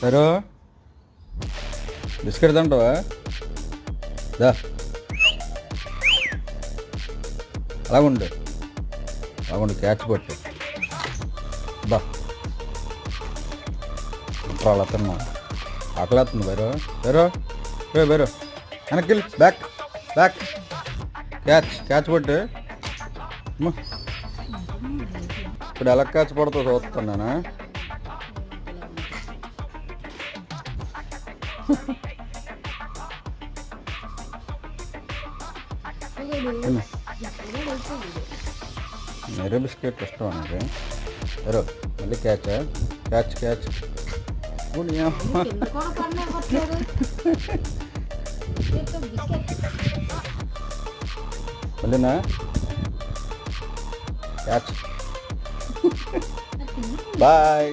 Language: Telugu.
సరే బిస్కెట్ తింటావా దా అలాగుండు క్యాచ్ కొట్టు బా ఇప్పుడు అలా తిన్నాం ఆకలేస్తుంది బైరో వెనక్కి బ్యాక్ క్యాచ్ కొట్టు ఇప్పుడు ఎలా క్యాచ్ పడుతుందో చూస్తున్నానా మెరో బిస్కెట్ ఇష్టం నాకు మెరో మళ్ళీ క్యాచ్ మళ్ళీనా క్యాచ్ బాయ్